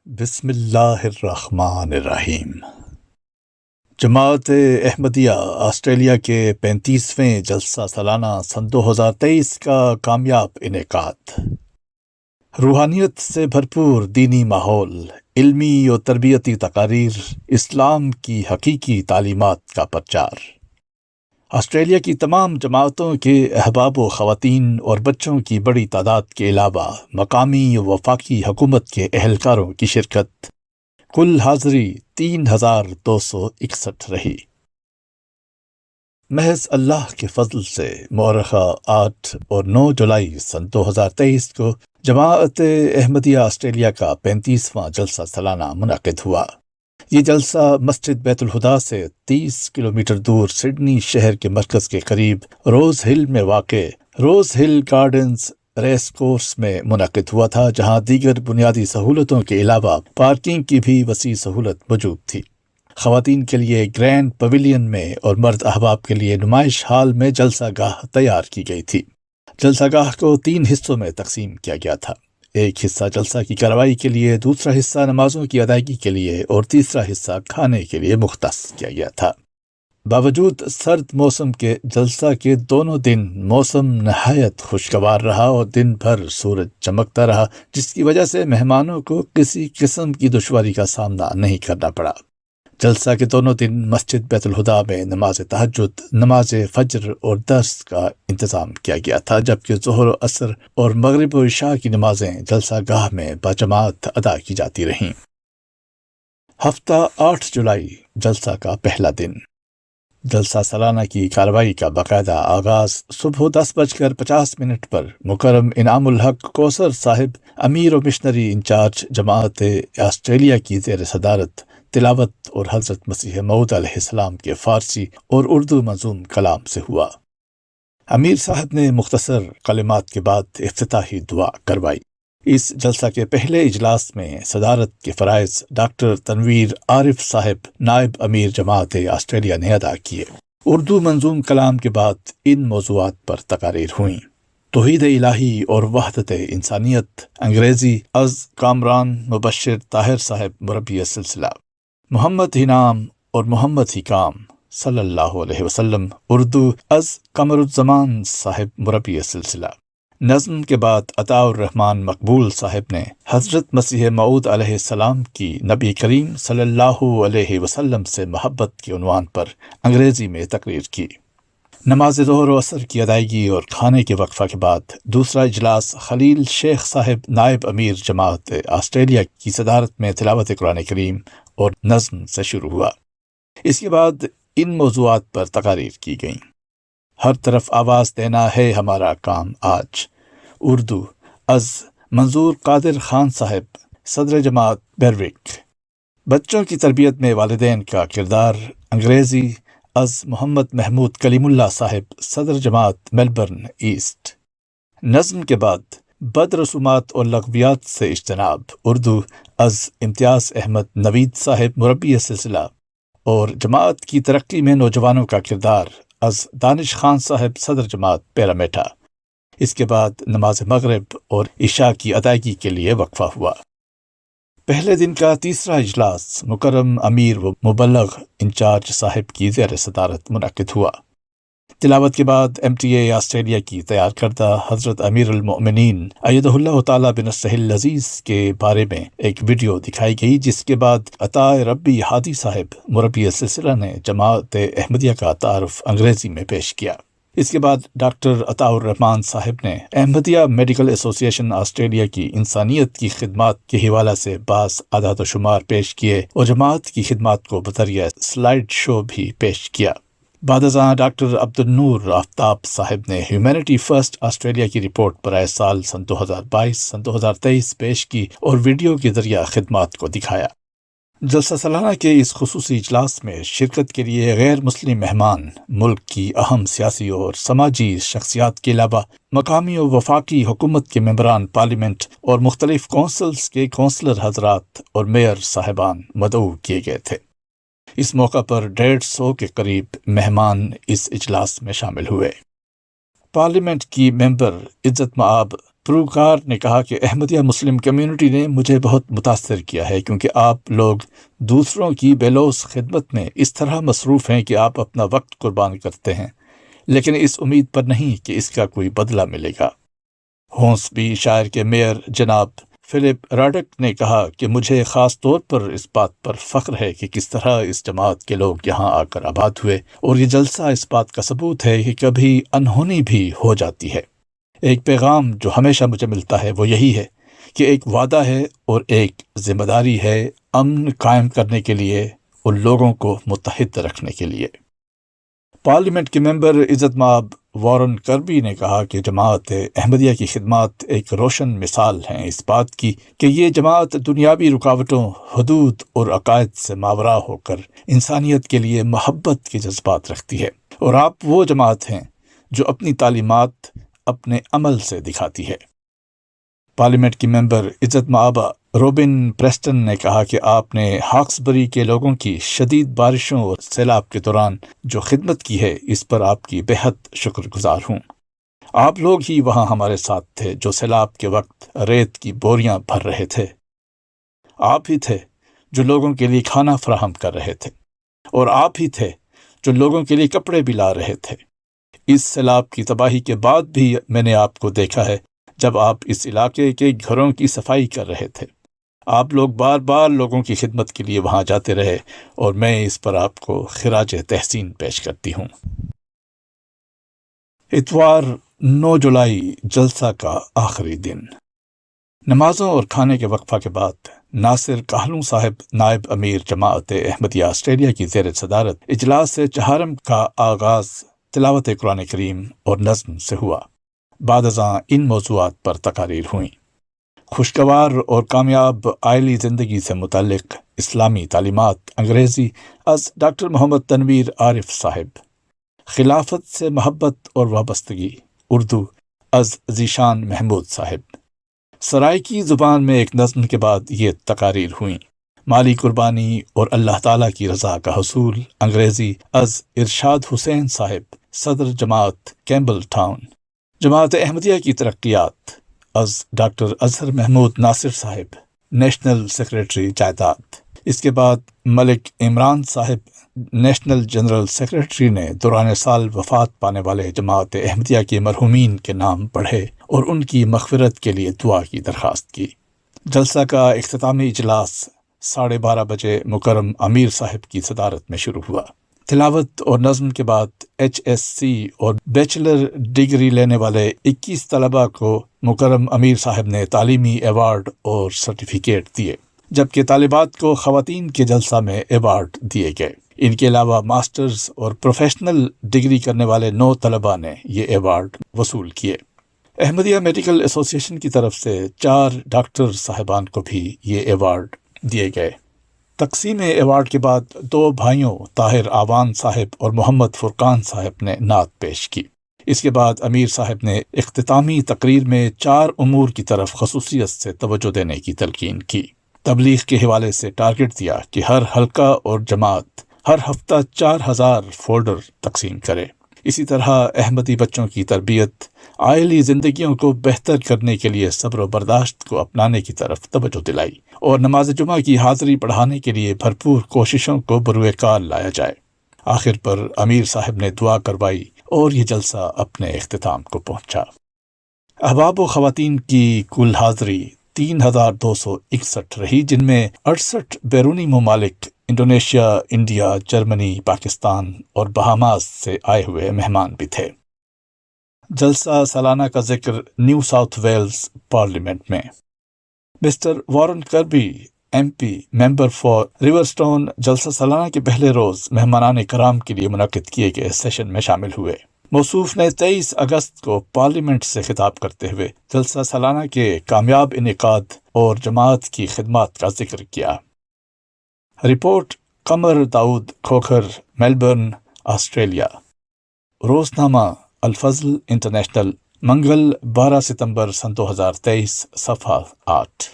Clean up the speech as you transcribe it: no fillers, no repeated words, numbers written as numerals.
بسم اللہ الرحمن الرحیم۔ جماعت احمدیہ آسٹریلیا کے 35ویں جلسہ سالانہ سن 2023 کا کامیاب انعقاد۔ روحانیت سے بھرپور دینی ماحول، علمی و تربیتی تقاریر، اسلام کی حقیقی تعلیمات کا پرچار۔ آسٹریلیا کی تمام جماعتوں کے احباب و خواتین اور بچوں کی بڑی تعداد کے علاوہ مقامی و وفاقی حکومت کے اہلکاروں کی شرکت، کل حاضری 3261 رہی۔ محض اللہ کے فضل سے مورخہ 8 اور 9 جولائی سن 2023 کو جماعت احمدیہ آسٹریلیا کا 35واں جلسہ سالانہ منعقد ہوا۔ یہ جلسہ مسجد بیت الہدا سے 30 کلومیٹر دور سڈنی شہر کے مرکز کے قریب روز ہل میں واقع روز ہل گارڈنز ریس کورس میں منعقد ہوا تھا، جہاں دیگر بنیادی سہولتوں کے علاوہ پارکنگ کی بھی وسیع سہولت موجود تھی۔ خواتین کے لیے گرینڈ پویلین میں اور مرد احباب کے لیے نمائش ہال میں جلسہ گاہ تیار کی گئی تھی۔ جلسہ گاہ کو 3 حصوں میں تقسیم کیا گیا تھا۔ ایک حصہ جلسہ کی کارروائی کے لیے، دوسرا حصہ نمازوں کی ادائیگی کے لیے اور تیسرا حصہ کھانے کے لیے مختص کیا گیا تھا۔ باوجود سرد موسم کے جلسہ کے دونوں دن موسم نہایت خوشگوار رہا اور دن بھر سورج چمکتا رہا، جس کی وجہ سے مہمانوں کو کسی قسم کی دشواری کا سامنا نہیں کرنا پڑا۔ جلسہ کے دونوں دن مسجد بیت الہدا میں نماز تہجد، نماز فجر اور درس کا انتظام کیا گیا تھا، جبکہ ظہر و عصر اور مغرب و عشاء کی نمازیں جلسہ گاہ میں باجماعت ادا کی جاتی رہیں۔ ہفتہ 8 جولائی جلسہ کا پہلا دن۔ جلسہ سالانہ کی کارروائی کا باقاعدہ آغاز صبح 10:50 پر مکرم انعام الحق کوثر صاحب، امیر و مشنری انچارج جماعت آسٹریلیا کی زیر صدارت تلاوت اور حضرت مسیح موعود علیہ السلام کے فارسی اور اردو منظوم کلام سے ہوا۔ امیر صاحب نے مختصر کلمات کے بعد افتتاحی دعا کروائی۔ اس جلسہ کے پہلے اجلاس میں صدارت کے فرائض ڈاکٹر تنویر عارف صاحب، نائب امیر جماعت آسٹریلیا نے ادا کیے۔ اردو منظوم کلام کے بعد ان موضوعات پر تقاریر ہوئیں: توحید الہی اور وحدت انسانیت، انگریزی از کامران مبشر طاہر صاحب مربی سلسلہ، محمد ہی نام اور محمد ہی کام صلی اللہ علیہ وسلم، اردو از قمر الزمان صاحب مربی سلسلہ۔ نظم کے بعد عطاء الرحمن مقبول صاحب نے حضرت مسیح موعود علیہ السلام کی نبی کریم صلی اللہ علیہ وسلم سے محبت کے عنوان پر انگریزی میں تقریر کی۔ نماز ظہر و عصر کی ادائیگی اور کھانے کے وقفہ کے بعد دوسرا اجلاس خلیل شیخ صاحب، نائب امیر جماعت آسٹریلیا کی صدارت میں تلاوت قرآن کریم اور نظم سے شروع ہوا۔ اس کے بعد ان موضوعات پر تقاریر کی گئیں: ہر طرف آواز دینا ہے ہمارا کام آج، اردو از منظور قادر خان صاحب، صدر جماعت بیروک، بچوں کی تربیت میں والدین کا کردار، انگریزی از محمد محمود کلیم اللہ صاحب، صدر جماعت میلبرن ایسٹ۔ نظم کے بعد بد رسومات اور لغویات سے اجتناب، اردو از امتیاز احمد نوید صاحب مربی سلسلہ، اور جماعت کی ترقی میں نوجوانوں کا کردار، از دانش خان صاحب، صدر جماعت پیرامیٹا۔ اس کے بعد نماز مغرب اور عشاء کی ادائیگی کے لیے وقفہ ہوا۔ پہلے دن کا تیسرا اجلاس مکرم امیر و مبلغ انچارج صاحب کی زیر صدارت منعقد ہوا۔ تلاوت کے بعد MTA آسٹریلیا کی تیار کردہ حضرت امیر المؤمنین ایدہ اللہ تعالیٰ بنصرہ العزیز کے بارے میں ایک ویڈیو دکھائی گئی، جس کے بعد عطاء ربی ہادی صاحب مربی سلسلہ نے جماعت احمدیہ کا تعارف انگریزی میں پیش کیا۔ اس کے بعد ڈاکٹر عطاء الرحمن صاحب نے احمدیہ میڈیکل ایسوسی ایشن آسٹریلیا کی انسانیت کی خدمات کے حوالے سے بعض اعداد و شمار پیش کیے اور جماعت کی خدمات کو بذریعہ سلائیڈ شو بھی پیش کیا۔ بعد ازاں ڈاکٹر عبد النور آفتاب صاحب نے ہیومینٹی فرسٹ آسٹریلیا کی رپورٹ برائے سال سن 2022-2023 پیش کی اور ویڈیو کے ذریعہ خدمات کو دکھایا۔ جلسہ سالانہ کے اس خصوصی اجلاس میں شرکت کے لیے غیر مسلم مہمان، ملک کی اہم سیاسی اور سماجی شخصیات کے علاوہ مقامی و وفاقی حکومت کے ممبران پارلیمنٹ اور مختلف کونسلز کے کونسلر حضرات اور میئر صاحبان مدعو کیے گئے تھے۔ اس موقع پر 150 کے قریب مہمان اس اجلاس میں شامل ہوئے۔ پارلیمنٹ کی ممبر عزت مآب پروکار نے کہا کہ احمدیہ مسلم کمیونٹی نے مجھے بہت متاثر کیا ہے، کیونکہ آپ لوگ دوسروں کی بے لوث خدمت میں اس طرح مصروف ہیں کہ آپ اپنا وقت قربان کرتے ہیں، لیکن اس امید پر نہیں کہ اس کا کوئی بدلہ ملے گا۔ ہونسبی شائر کے میئر جناب فلپ راڈک نے کہا کہ مجھے خاص طور پر اس بات پر فخر ہے کہ کس طرح اس جماعت کے لوگ یہاں آ کر آباد ہوئے، اور یہ جلسہ اس بات کا ثبوت ہے کہ کبھی انہونی بھی ہو جاتی ہے۔ ایک پیغام جو ہمیشہ مجھے ملتا ہے وہ یہی ہے کہ ایک وعدہ ہے اور ایک ذمہ داری ہے امن قائم کرنے کے لیے، اور لوگوں کو متحد رکھنے کے لیے۔ پارلیمنٹ کے ممبر عزت مآب وارن کربی نے کہا کہ جماعت احمدیہ کی خدمات ایک روشن مثال ہیں اس بات کی کہ یہ جماعت دنیاوی رکاوٹوں، حدود اور عقائد سے ماورا ہو کر انسانیت کے لیے محبت کے جذبات رکھتی ہے، اور آپ وہ جماعت ہیں جو اپنی تعلیمات اپنے عمل سے دکھاتی ہے۔ پارلیمنٹ کی ممبر عزت مآبہ روبن پریسٹن نے کہا کہ آپ نے ہاکسبری کے لوگوں کی شدید بارشوں اور سیلاب کے دوران جو خدمت کی ہے اس پر آپ کی بہت شکر گزار ہوں۔ آپ لوگ ہی وہاں ہمارے ساتھ تھے جو سیلاب کے وقت ریت کی بوریاں بھر رہے تھے۔ آپ ہی تھے جو لوگوں کے لیے کھانا فراہم کر رہے تھے، اور آپ ہی تھے جو لوگوں کے لیے کپڑے بھی لا رہے تھے۔ اس سیلاب کی تباہی کے بعد بھی میں نے آپ کو دیکھا ہے جب آپ اس علاقے کے گھروں کی صفائی کر رہے تھے۔ آپ لوگ بار بار لوگوں کی خدمت کے لیے وہاں جاتے رہے، اور میں اس پر آپ کو خراج تحسین پیش کرتی ہوں۔ اتوار 9 جولائی جلسہ کا آخری دن۔ نمازوں اور کھانے کے وقفہ کے بعد ناصر کاہلوں صاحب نائب امیر جماعت احمدیہ آسٹریلیا کی زیر صدارت اجلاس سے چہارم کا آغاز تلاوت قرآن کریم اور نظم سے ہوا۔ بعد ازاں ان موضوعات پر تقاریر ہوئیں۔ خوشگوار اور کامیاب عائلی زندگی سے متعلق اسلامی تعلیمات انگریزی از ڈاکٹر محمد تنویر عارف صاحب، خلافت سے محبت اور وابستگی اردو از ذیشان محمود صاحب۔ سرائیکی زبان میں ایک نظم کے بعد یہ تقاریر ہوئیں۔ مالی قربانی اور اللہ تعالیٰ کی رضا کا حصول انگریزی از ارشاد حسین صاحب، صدر جماعت کیمبل ٹاؤن۔ جماعت احمدیہ کی ترقیات از ڈاکٹر اظہر محمود ناصر صاحب، نیشنل سیکریٹری جائیداد۔ اس کے بعد ملک عمران صاحب، نیشنل جنرل سیکریٹری نے دوران سال وفات پانے والے جماعت احمدیہ کے مرحومین کے نام پڑھے اور ان کی مغفرت کے لیے دعا کی درخواست کی۔ جلسہ کا اختتامی اجلاس 12:30 بجے مکرم امیر صاحب کی صدارت میں شروع ہوا۔ تلاوت اور نظم کے بعد HSC اور بیچلر ڈگری لینے والے 21 طلباء کو مکرم امیر صاحب نے تعلیمی ایوارڈ اور سرٹیفکیٹ دیے، جبکہ طالبات کو خواتین کے جلسہ میں ایوارڈ دیے گئے۔ ان کے علاوہ ماسٹرز اور پروفیشنل ڈگری کرنے والے 9 طلباء نے یہ ایوارڈ وصول کیے۔ احمدیہ میڈیکل ایسوسی ایشن کی طرف سے 4 ڈاکٹر صاحبان کو بھی یہ ایوارڈ دیے گئے۔ تقسیم ایوارڈ کے بعد 2 بھائیوں طاہر آوان صاحب اور محمد فرقان صاحب نے نعت پیش کی۔ اس کے بعد امیر صاحب نے اختتامی تقریر میں 4 امور کی طرف خصوصیت سے توجہ دینے کی تلقین کی۔ تبلیغ کے حوالے سے ٹارگٹ دیا کہ ہر حلقہ اور جماعت ہر ہفتہ 4000 فولڈر تقسیم کرے۔ اسی طرح احمدی بچوں کی تربیت، عائلی زندگیوں کو بہتر کرنے کے لیے صبر و برداشت کو اپنانے کی طرف توجہ دلائی، اور نماز جمعہ کی حاضری بڑھانے کے لیے بھرپور کوششوں کو بروئے کار لایا جائے۔ آخر پر امیر صاحب نے دعا کروائی اور یہ جلسہ اپنے اختتام کو پہنچا۔ احباب و خواتین کی کل حاضری 3261 رہی، جن میں 68 بیرونی ممالک انڈونیشیا، انڈیا، جرمنی، پاکستان اور بہاماس سے آئے ہوئے مہمان بھی تھے۔ جلسہ سالانہ کا ذکر نیو ساؤتھ ویلز پارلیمنٹ میں۔ Mr Warren Kirby MP member for Riverstone جلسہ سالانہ کے پہلے روز مہمانان کرام کے لیے منعقد کیے گئے سیشن میں شامل ہوئے۔ موصوف نے 23 اگست کو پارلیمنٹ سے خطاب کرتے ہوئے جلسہ سالانہ کے کامیاب انعقاد اور جماعت کی خدمات کا ذکر کیا۔ رپورٹ قمر داؤد کھوکھر، میلبرن، آسٹریلیا۔ روزنامہ الفضل انٹرنیشنل، منگل 12 ستمبر 2023، صفحہ 8۔